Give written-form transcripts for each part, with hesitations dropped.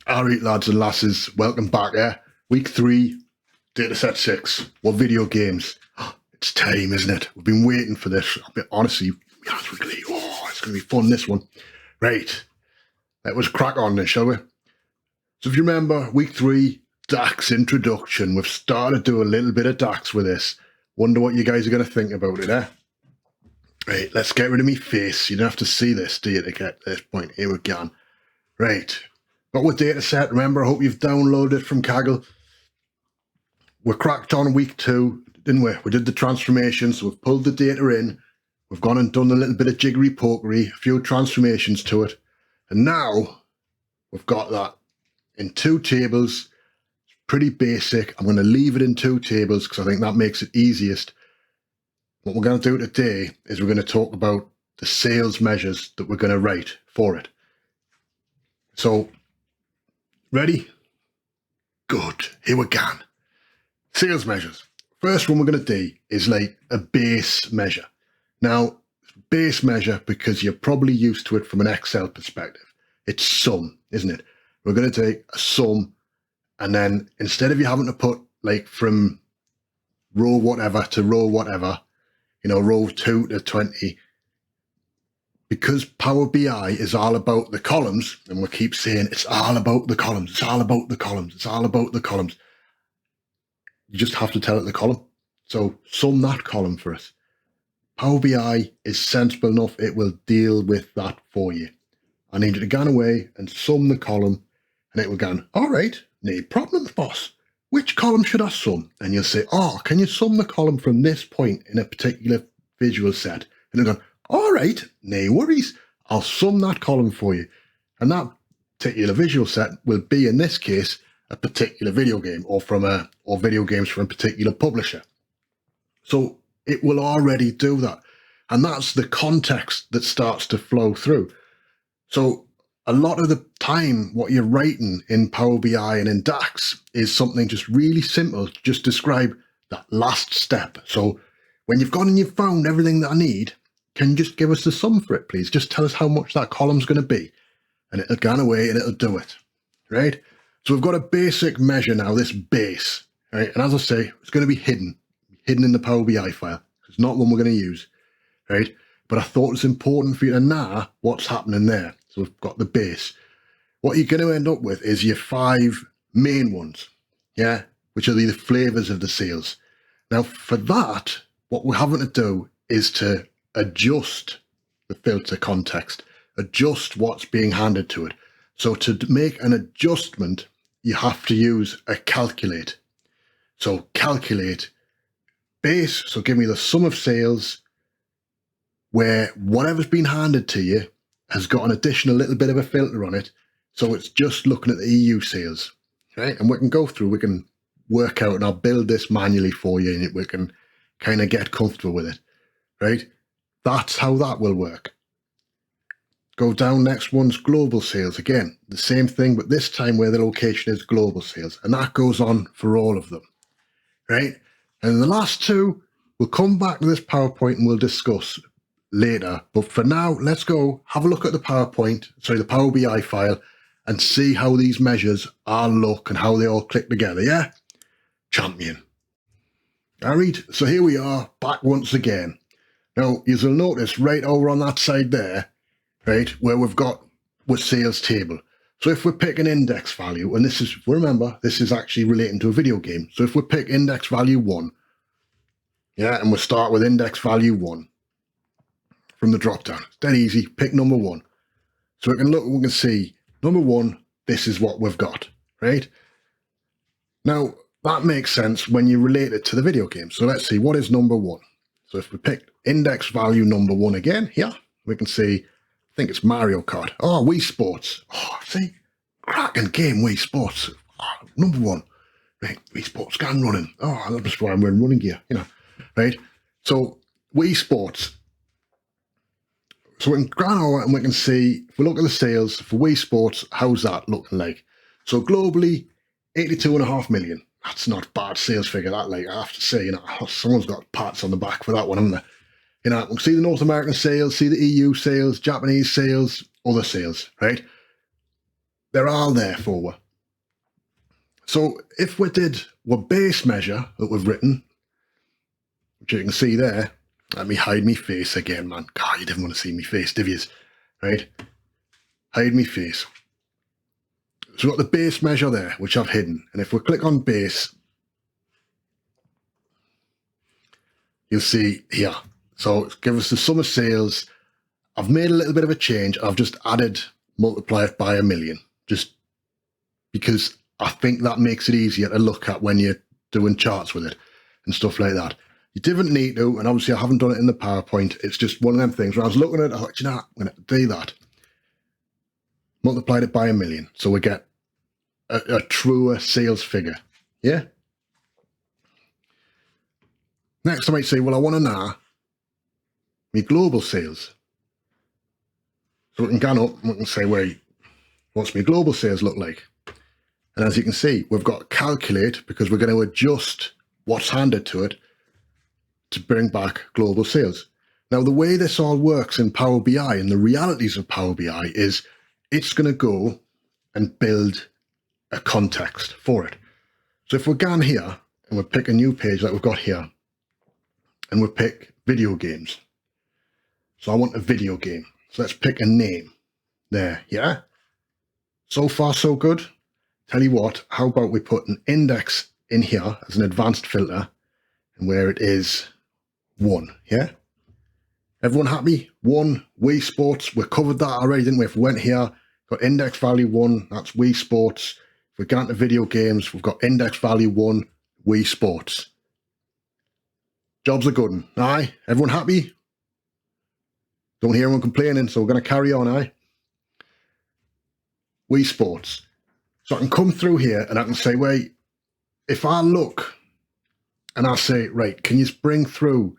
Alright lads and lasses, welcome back. Week 3, dataset 6. What video games? It's time, isn't it? We've been waiting for this. Honestly, it's going to be fun, this one. Right, let us crack on then, shall we? So if you remember, week 3, DAX introduction. We've started to do a little bit of DAX with this. Wonder what you guys are going to think about it, Right, let's get rid of me face. You don't have to see this, do you, to get to this point. Here we go. Right. Got with data set, remember, I hope you've downloaded it from Kaggle. We cracked on week 2, didn't we? We did the transformations, we've pulled the data in, we've gone and done a little bit of jiggery-pokery, a few transformations to it, and now we've got that in 2 tables. It's pretty basic. I'm going to leave it in 2 tables because I think that makes it easiest. What we're going to do today is we're going to talk about the sales measures that we're going to write for it. So, ready? Good. Here we go. Sales measures. First one we're going to do is like a base measure. Now, base measure because you're probably used to it from an Excel perspective. It's sum, isn't it? We're going to take a sum, and then instead of you having to put like from row whatever to row whatever, row 2 to 20, because Power BI is all about the columns, and we keep saying it's all about the columns, it's all about the columns, it's all about the columns. You just have to tell it the column. So sum that column for us. Power BI is sensible enough, it will deal with that for you. I need you to go away and sum the column, and it will go, all right, no problems, boss. Which column should I sum? And you'll say, can you sum the column from this point in a particular visual set? And it'll go, all right, no worries. I'll sum that column for you. And that particular visual set will be, in this case, a particular video game or video games from a particular publisher. So it will already do that. And that's the context that starts to flow through. So a lot of the time, what you're writing in Power BI and in DAX is something just really simple. Just describe that last step. So when you've gone and you've found everything that I need, can you just give us the sum for it, please? Just tell us how much that column's going to be. And it'll go away and it'll do it, right? So we've got a basic measure now, this base, right? And as I say, it's going to be hidden in the Power BI file. It's not one we're going to use, right? But I thought it's important for you to know what's happening there. So we've got the base. What you're going to end up with is your 5 main ones, which are the flavors of the sales. Now for that, what we're having to do is to adjust the filter context, adjust what's being handed to it. So to make an adjustment, you have to use a calculate. So calculate base, so give me the sum of sales where whatever's been handed to you has got an additional little bit of a filter on it. So it's just looking at the EU sales, right? And we can go through, we can work out, and I'll build this manually for you, and we can kind of get comfortable with it, right? That's how that will work. Go down, next one's global sales. Again, the same thing, but this time where the location is global sales. And that goes on for all of them, right? And the last 2, we'll come back to this PowerPoint and we'll discuss later. But for now, let's go have a look at the the Power BI file, and see how these measures all look and how they all click together, Champion. All right, so here we are, back once again. Now, you'll notice right over on that side there, right, where we've got with sales table. So if we pick an index value, and this is, remember, this is actually relating to a video game. So if we pick index value 1, and we'll start with index value 1 from the drop down. It's dead easy, pick number 1. So we can look and we can see number 1, this is what we've got, right? Now, that makes sense when you relate it to the video game. So let's see, what is number 1? So if we pick index value number 1 again, here, we can see, I think it's Mario Kart. Oh, Wii Sports. Oh, see, cracking game, Wii Sports. Oh, number 1. Right, Wii Sports, gun running. Oh, that's why I'm wearing running gear, right? So, Wii Sports. So we can go over and we can see, if we look at the sales for Wii Sports, how's that looking like? So globally, 82.5 million. That's not a bad sales figure, that, like, I have to say, someone's got pats on the back for that one, haven't they? We can see the North American sales, see the EU sales, Japanese sales, other sales, right? they're all there for us. So if we did our base measure that we've written, which you can see there, let me hide me face again, man. God, you didn't want to see me face, did you? Right? Hide me face. So we've got the base measure there, which I've hidden. And if we click on base, you'll see here. So give us the sum of sales. I've made a little bit of a change. I've just added multiply it by 1,000,000, just because I think that makes it easier to look at when you're doing charts with it and stuff like that. You didn't need to, and obviously I haven't done it in the PowerPoint. It's just one of them things where I was looking at it, I thought, you know, I'm going to do that. Multiplied it by 1,000,000, so we get a truer sales figure. Yeah. Next, I might say, well, I want to know my global sales. So we can go up and we can say, wait, what's my global sales look like? And as you can see, we've got calculate because we're going to adjust what's handed to it to bring back global sales. Now, the way this all works in Power BI and the realities of Power BI is it's going to go and build a context for it. So if we're going here and we pick a new page like we've got here and we pick video games. So I want a video game. So let's pick a name there. Yeah. So far, so good. Tell you what, how about we put an index in here as an advanced filter and where it is 1. Yeah. Everyone happy? 1, Wii Sports. We covered that already, didn't we? If we went here, got index value 1, that's Wii Sports. If we go into video games, we've got index value 1, Wii Sports. Jobs are good. Aye, everyone happy? Don't hear anyone complaining, so we're going to carry on, aye? Wii Sports. So I can come through here and I can say, wait, if I look and I say, right, can you bring through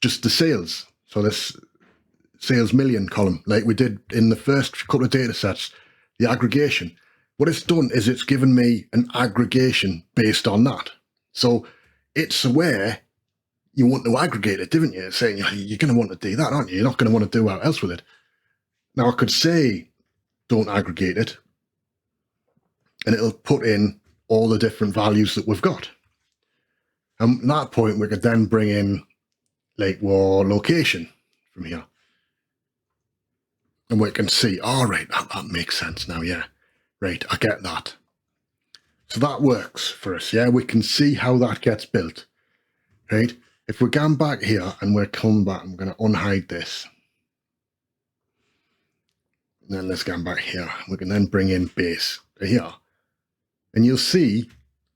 just the sales? So this sales million column, like we did in the first couple of data sets, the aggregation. What it's done is it's given me an aggregation based on that. So it's aware you want to aggregate it, didn't you? It's saying you're going to want to do that, aren't you? You're not going to want to do what else with it. Now I could say, don't aggregate it, and it'll put in all the different values that we've got. And at that point, we could then bring in like war location from here. And we can see, all right, that makes sense now, yeah. Right, I get that. So that works for us, yeah? We can see how that gets built, right? If we're going back here and we're coming back, I'm going to unhide this. And then let's go back here. We can then bring in base here. And you'll see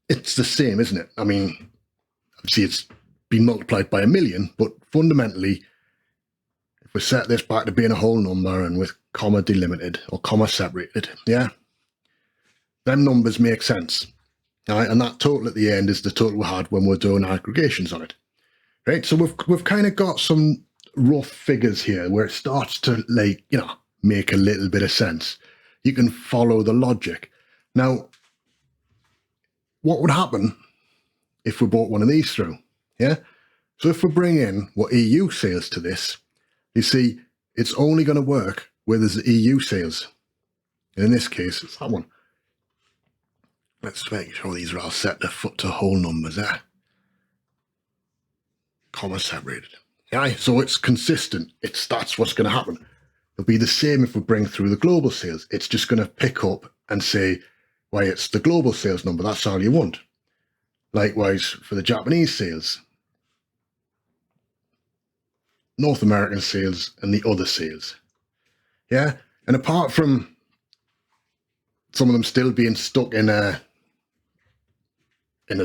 it's the same, isn't it? I mean, obviously it's been multiplied by 1,000,000, but fundamentally, if we set this back to being a whole number and with comma delimited or comma separated, yeah, them numbers make sense. All right, and that total at the end is the total we had when we're doing aggregations on it. Right, so we've kind of got some rough figures here where it starts to, like, you know, make a little bit of sense. You can follow the logic. Now, what would happen if we brought one of these through? Yeah, so if we bring in what EU sales to this, you see, it's only going to work where there's the EU sales. And in this case, it's that one. Let's make sure these are all set to whole numbers there. Comma separated. Yeah, so it's consistent. That's what's going to happen. It'll be the same if we bring through the global sales. It's just going to pick up and say, why, it's the global sales number. That's all you want. Likewise for the Japanese sales, North American sales, and the other sales. Yeah, and apart from some of them still being stuck in a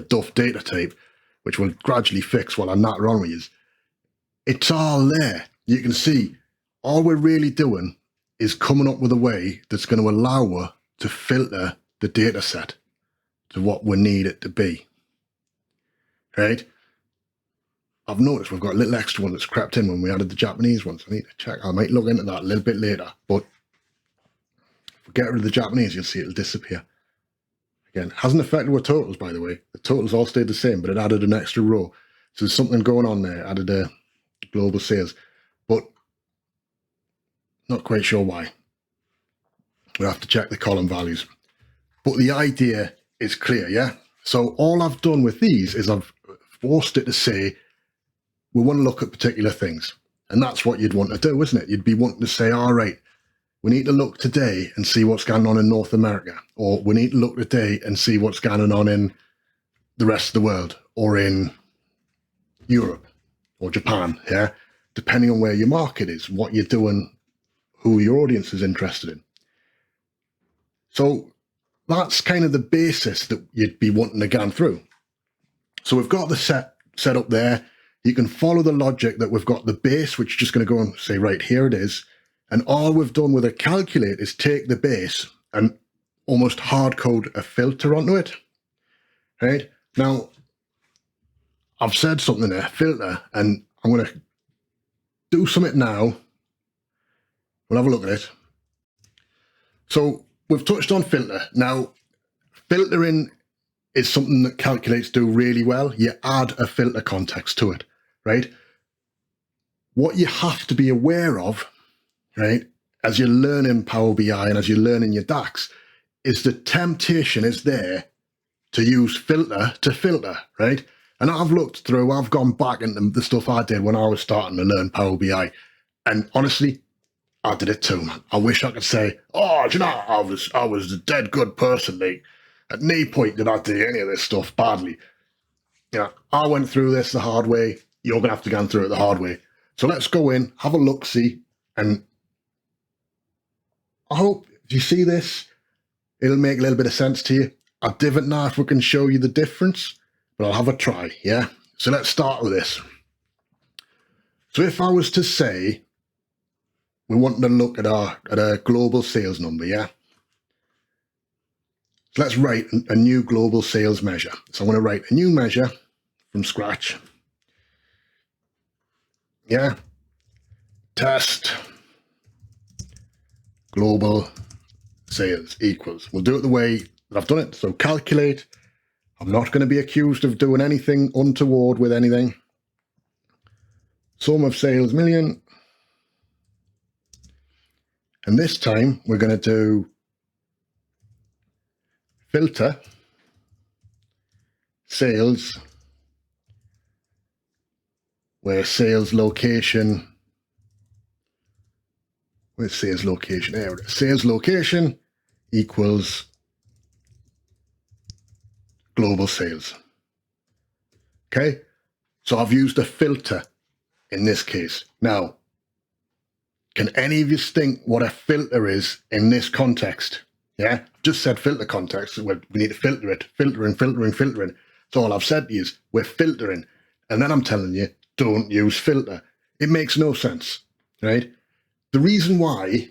duff data type, which will gradually fix while I'm not wrong with you, it's all there. You can see all we're really doing is coming up with a way that's going to allow us to filter the data set to what we need it to be. Right? I've noticed we've got a little extra one that's crept in when we added the Japanese ones. I need to check. I might look into that a little bit later, but if we get rid of the Japanese, you'll see it'll disappear. Again, it hasn't affected our totals, by the way. The totals all stayed the same, but it added an extra row. So there's something going on there. Added a global sales, but not quite sure why. We have to check the column values. But the idea is clear, yeah? So all I've done with these is I've forced it to say, we want to look at particular things. And that's what you'd want to do, isn't it? You'd be wanting to say, all right, we need to look today and see what's going on in North America, or we need to look today and see what's going on in the rest of the world, or in Europe, or Japan, yeah? Depending on where your market is, what you're doing, who your audience is interested in. So that's kind of the basis that you'd be wanting to go through. So we've got the set up there. You can follow the logic that we've got the base, which is just going to go and say, right, here it is. And all we've done with a calculate is take the base and almost hard code a filter onto it, right? Now, I've said something there, filter, and I'm going to do something now. We'll have a look at it. So we've touched on filter. Now, filtering is something that calculates do really well. You add a filter context to it, right? What you have to be aware of, right, as you're learning Power BI and as you're learning your DAX, is the temptation is there to use filter to filter, right? And I've looked through, I've gone back into the stuff I did when I was starting to learn Power BI. And honestly, I did it too, man. I wish I could say, oh, do you know, I was a dead good person, like, at no point did I do any of this stuff badly. Yeah, I went through this the hard way. You're going to have to go through it the hard way. So let's go in, have a look-see, and I hope if you see this, it'll make a little bit of sense to you. I don't know if we can show you the difference, but I'll have a try, yeah? So let's start with this. So if I was to say, we want to look at a global sales number, yeah? So let's write a new global sales measure. So I'm going to write a new measure from scratch. Yeah. Test global sales equals. We'll do it the way that I've done it. So calculate. I'm not going to be accused of doing anything untoward with anything. Sum of sales million. And this time we're going to do filter sales, where sales location, where's sales location? There it is. Sales location equals global sales. Okay, so I've used a filter in this case. Now, can any of you think what a filter is in this context? Yeah, just said filter context. We need to filter it, filtering. So all I've said to you is we're filtering. And then I'm telling you, don't use filter. It makes no sense, right? The reason why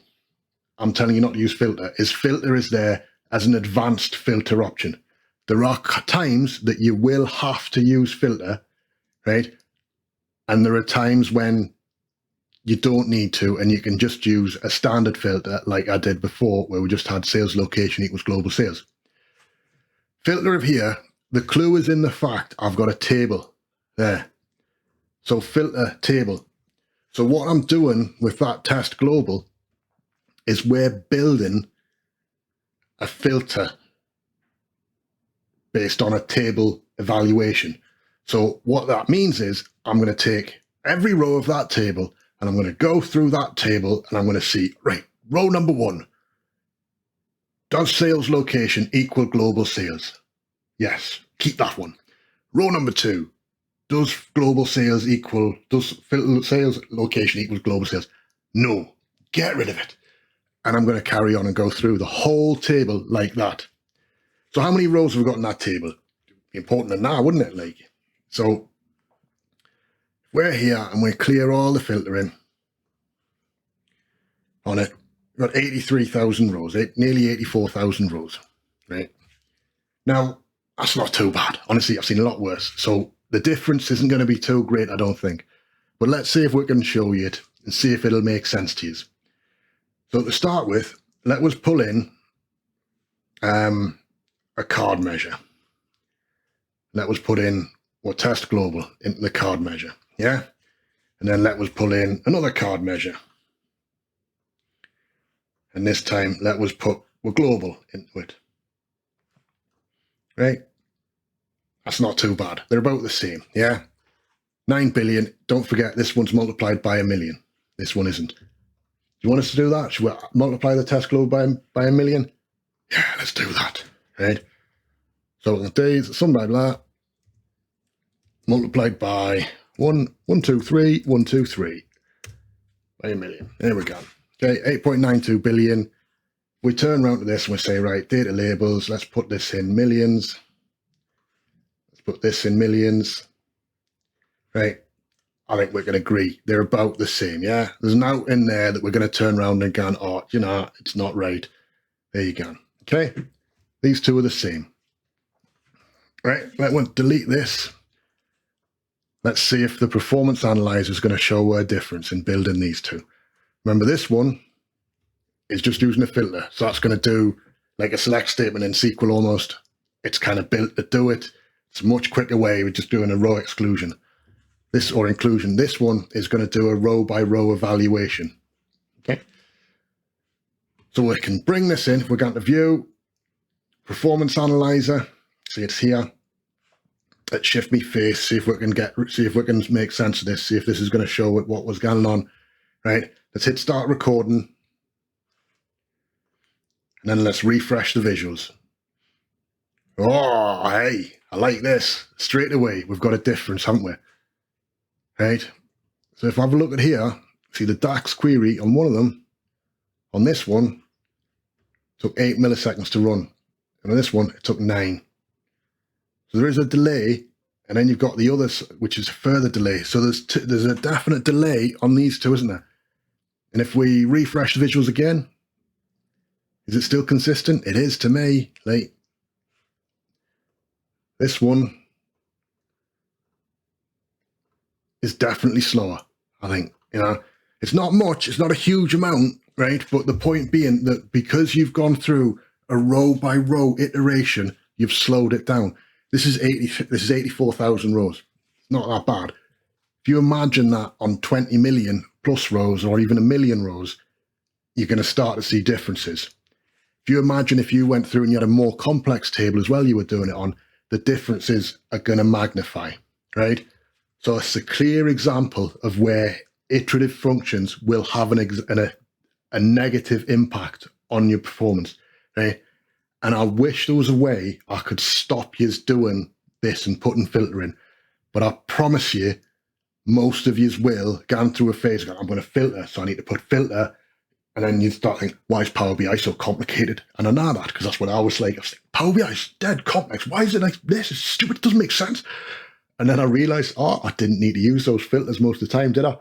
I'm telling you not to use filter is there as an advanced filter option. There are times that you will have to use filter, right? And there are times when you don't need to, and you can just use a standard filter like I did before, where we just had sales location equals global sales. Filter of here, the clue is in the fact I've got a table there. So filter table. So what I'm doing with that test global is we're building a filter based on a table evaluation. So what that means is I'm going to take every row of that table and I'm going to go through that table and I'm going to see, right, row number 1, does sales location equal global sales? Yes, keep that one. Row number 2, does global sales equal, does sales location equal global sales? No, get rid of it. And I'm going to carry on and go through the whole table like that. So how many rows have we got in that table? Important than now, wouldn't it? Like, so we're here and we clear all the filtering on it. We've got 83,000 rows, nearly 84,000 rows, right? Now, that's not too bad. Honestly, I've seen a lot worse. So the difference isn't going to be too great, I don't think. But let's see if we can show you it and see if it'll make sense to you. So to start with, let us pull in a card measure. Let us put in what test global into the card measure, yeah? And then let us pull in another card measure. And this time, let us put we're global into it. Right? That's not too bad. They're about the same, yeah? 9 billion. Don't forget, this one's multiplied by 1 million. This one isn't. Do you want us to do that? Should we multiply the test globe by 1 million? Yeah, let's do that, right? So the days, something like that, multiplied by 123 by 1 million. There we go. Okay, 8.92 billion. We turn around to this and we say, right, data labels, let's put this in millions. Let's put this in millions. Right? I think we can agree. They're about the same, yeah? There's no in there that we're going to turn around and go, oh, you know, it's not right. There you go. Okay? These two are the same. Right? Let's delete this. Let's see if the performance analyzer is going to show a difference in building these two. Remember, this one is just using a filter. So that's going to do like a select statement in SQL almost. It's kind of built to do it. It's a much quicker way with just doing a row exclusion. This or inclusion. This one is going to do a row by row evaluation. Okay. So we can bring this in. We're going to view performance analyzer. See, it's here. Let's shift me face. See if we can make sense of this. See if this is going to show what was going on. Right. Let's hit start recording. And then let's refresh the visuals. Oh, hey, I like this. Straight away, we've got a difference, haven't we? Right? So if I have a look at here, see the DAX query on one of them, on this one, took 8 milliseconds to run. And on this one, it took 9. So there is a delay, and then you've got the others, which is a further delay. So there's a definite delay on these two, isn't there? And if we refresh the visuals again, is it still consistent? It is to me. Like this one is definitely slower, I think. You know, it's not much, it's not a huge amount, right? But the point being that because you've gone through a row by row iteration, you've slowed it down. This is 84,000 rows. It's not that bad. If you imagine that on 20 million plus rows or even 1 million rows, you're going to start to see differences. If you imagine if you went through and you had a more complex table as well you were doing it on, the differences are going to magnify, right? So it's a clear example of where iterative functions will have a negative impact on your performance, right? And I wish there was a way I could stop you doing this and putting filter in. But I promise you, most of you will go through a phase, I'm going to filter, so I need to put filter. And then you start thinking, why is Power BI so complicated? And I know that because that's what I was like. I was like, Power BI is dead complex. Why is it like this? It's stupid. It doesn't make sense. And then I realized, oh, I didn't need to use those filters most of the time, did I?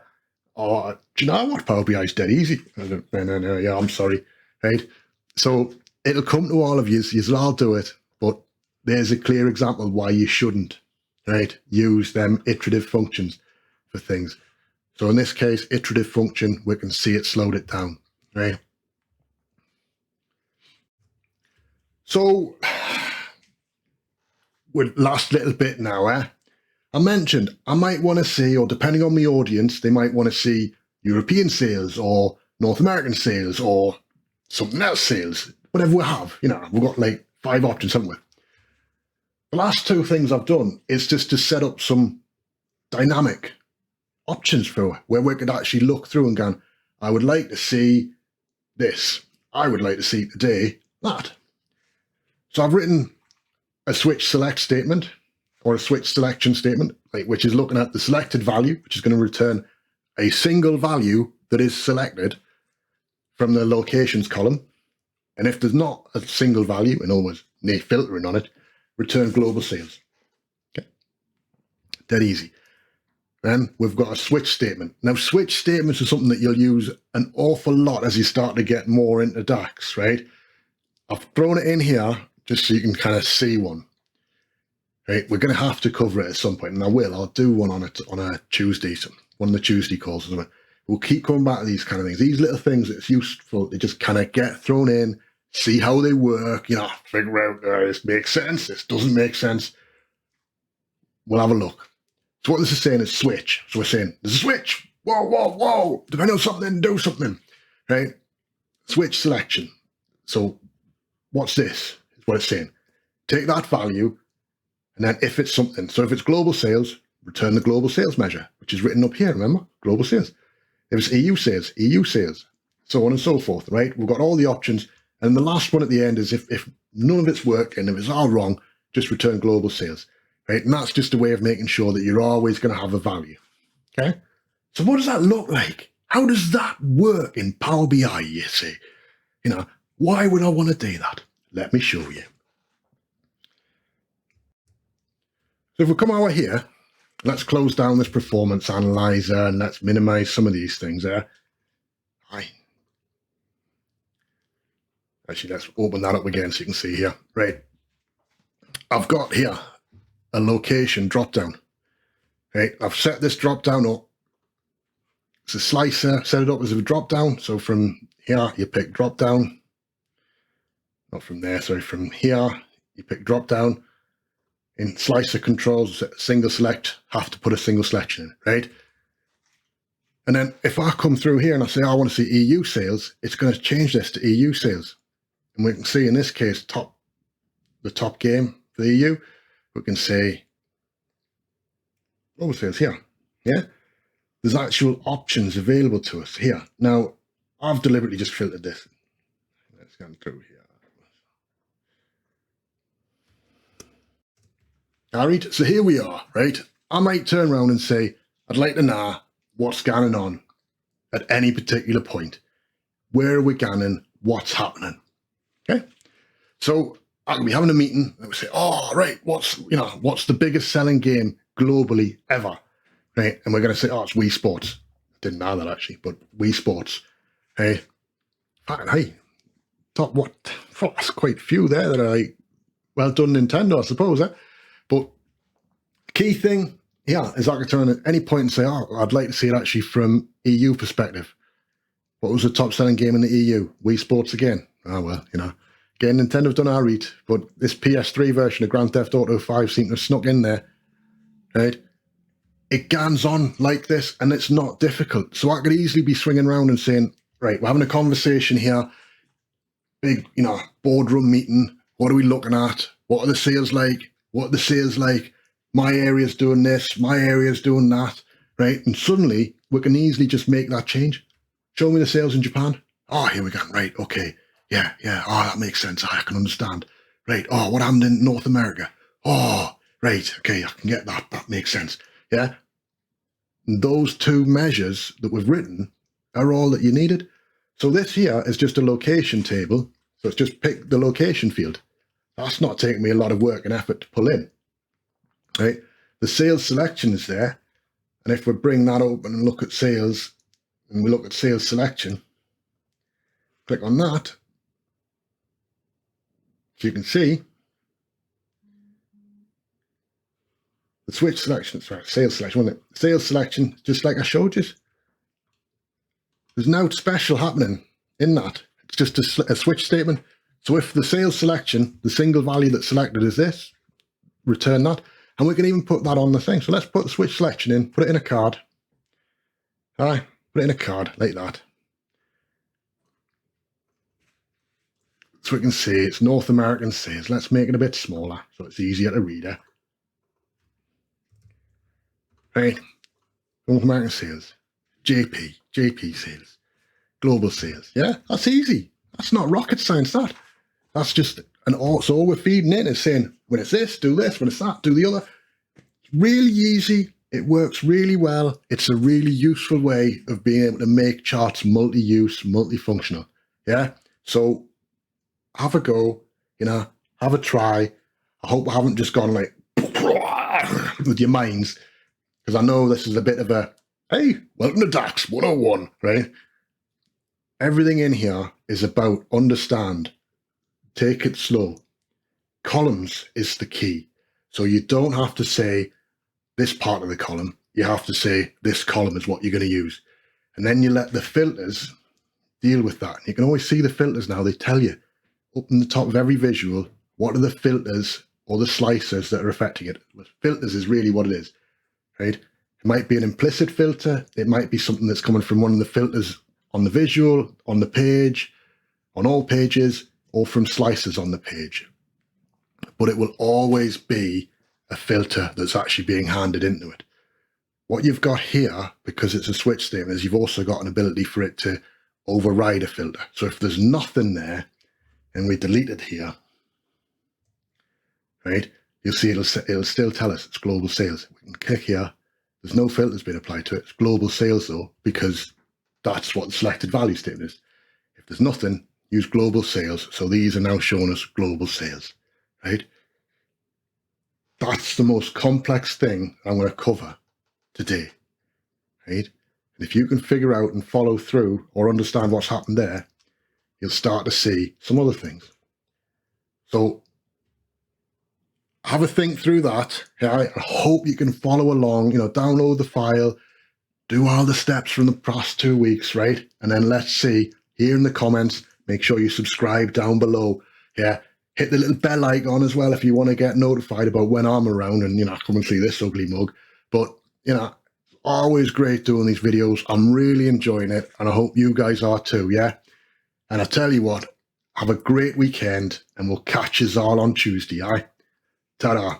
Oh, do you know what? Power BI is dead easy. No, yeah, I'm sorry. Right? So it'll come to all of you. You'll all do it. But there's a clear example why you shouldn't, right, use them iterative functions for things. So in this case, iterative function, we can see it slowed it down. Right. So, with last little bit now, I mentioned I might want to see, or depending on the audience, they might want to see European sales or North American sales or something else sales, whatever we have. You know, we've got like 5 options, haven't we? The last 2 things I've done is just to set up some dynamic options for where we could actually look through and go, I would like to see this. I would like to see today that. So I've written a switch select statement or a switch selection statement, which is looking at the selected value, which is going to return a single value that is selected from the locations column. And if there's not a single value, in other words, no filtering on it, return global sales. Okay. Dead easy. Then we've got a switch statement. Now, switch statements are something that you'll use an awful lot as you start to get more into DAX, right? I've thrown it in here just so you can kind of see one. Right? We're going to have to cover it at some point, and I will. I'll do one on a Tuesday, one of the Tuesday calls or something. We'll keep coming back to these kind of things. These little things that's useful, they just kind of get thrown in, see how they work, you know, figure out this makes sense, this doesn't make sense. We'll have a look. So what this is saying is switch. So we're saying, there's a switch. Whoa, whoa, whoa. Depending on something, do something. Right? switch selection. So what's this? Is what it's saying. Take that value, and then if it's something, so if it's global sales, return the global sales measure, which is written up here, remember? Global sales. If it's EU sales, so on and so forth, right? We've got all the options. And the last one at the end is if none of it's working, if it's all wrong, just return global sales, right? And that's just a way of making sure that you're always going to have a value, okay? So what does that look like? How does that work in Power BI, you say? You know, why would I want to do that? Let me show you. So if we come over here, let's close down this performance analyzer and let's minimize some of these things there. Actually, let's open that up again so you can see here. Right. I've got here a location drop down. Right. I've set this drop down up. It's a slicer, set it up as a drop down. So from here, you pick drop down. Not from there, sorry, from here, you pick drop down. In slicer controls, single select, have to put a single selection in, right? And then if I come through here and I say, I want to see EU sales, it's going to change this to EU sales. And we can see in this case, the top game for the EU, we can say global sales here, yeah? There's actual options available to us here. Now, I've deliberately just filtered this. Let's go through here. All right, so here we are, right? I might turn around and say, I'd like to know what's going on at any particular point. Where are we going? What's happening? Okay, so I could be having a meeting and we say, oh, right, what's the biggest selling game globally ever, right? And we're going to say, oh, it's Wii Sports. Didn't know that actually, but Wii Sports. Hey, top what? Oh, that's quite a few there that are like, well done, Nintendo, I suppose, eh? But key thing, yeah, is I could turn at any point and say, oh, I'd like to see it actually from EU perspective. What was the top selling game in the EU? Wii Sports again. Oh, well, again, Nintendo have done our read, but this PS3 version of Grand Theft Auto 5 seemed to have snuck in there, right? It gans on like this, and it's not difficult. So I could easily be swinging around and saying, right, we're having a conversation here, big, boardroom meeting. What are we looking at? What are the sales like? What are the sales like? My area's doing this, my area's doing that, right? And suddenly we can easily just make that change. Show me the sales in Japan. Oh, here we go. Right, okay. Yeah. Oh, that makes sense. I can understand. Right. Oh, what happened in North America? Oh, right. Okay, I can get that. That makes sense. Yeah. And those two measures that we've written are all that you needed. So this here is just a location table. So it's just pick the location field. That's not taking me a lot of work and effort to pull in, right? The sales selection is there. And if we bring that open and look at sales, and we look at sales selection, click on that, so you can see the switch selection, sorry, sales selection, wasn't it? Sales selection, just like I showed you. There's no special happening in that. It's just a switch statement. So if the sales selection, the single value that's selected is this, return that. And we can even put that on the thing. So let's put the switch selection in, put it in a card. All right, put it in a card like that. So we can see it's North American sales. Let's make it a bit smaller so it's easier to read it. Right, North American sales, JP sales, global sales. Yeah, that's easy. That's not rocket science, that. That's just so all we're feeding in is saying, when it's this, do this, when it's that, do the other. It's really easy. It works really well. It's a really useful way of being able to make charts multi-use, multifunctional. Yeah. So have a go, have a try. I hope I haven't just gone like with your minds, because I know this is a bit of a, hey, welcome to DAX 101, right? Everything in here is about understand, take it slow. Columns is the key. So you don't have to say this part of the column. You have to say this column is what you're going to use. And then you let the filters deal with that. And you can always see the filters now. They tell you up in the top of every visual, what are the filters or the slicers that are affecting it. Filters is really what it is, right? It might be an implicit filter. It might be something that's coming from one of the filters on the visual, on the page, on all pages or from slices on the page. But it will always be a filter that's actually being handed into it. What you've got here, because it's a switch statement, is you've also got an ability for it to override a filter. So if there's nothing there and we delete it here, right, you'll see it'll still tell us it's global sales. We can click here. There's no filters being applied to it. It's global sales though, because that's what the selected value statement is. If there's nothing, use global sales. So these are now showing us global sales, right? That's the most complex thing I'm going to cover today, right? And if you can figure out and follow through or understand what's happened there, you'll start to see some other things. So have a think through that. I hope you can follow along, download the file, do all the steps from the past 2 weeks, right? And then let's see here in the comments, make sure you subscribe down below. Yeah. Hit the little bell icon as well if you want to get notified about when I'm around and, come and see this ugly mug. But, always great doing these videos. I'm really enjoying it, and I hope you guys are too, yeah? And I tell you what, have a great weekend, and we'll catch us all on Tuesday, aye? Ta-da.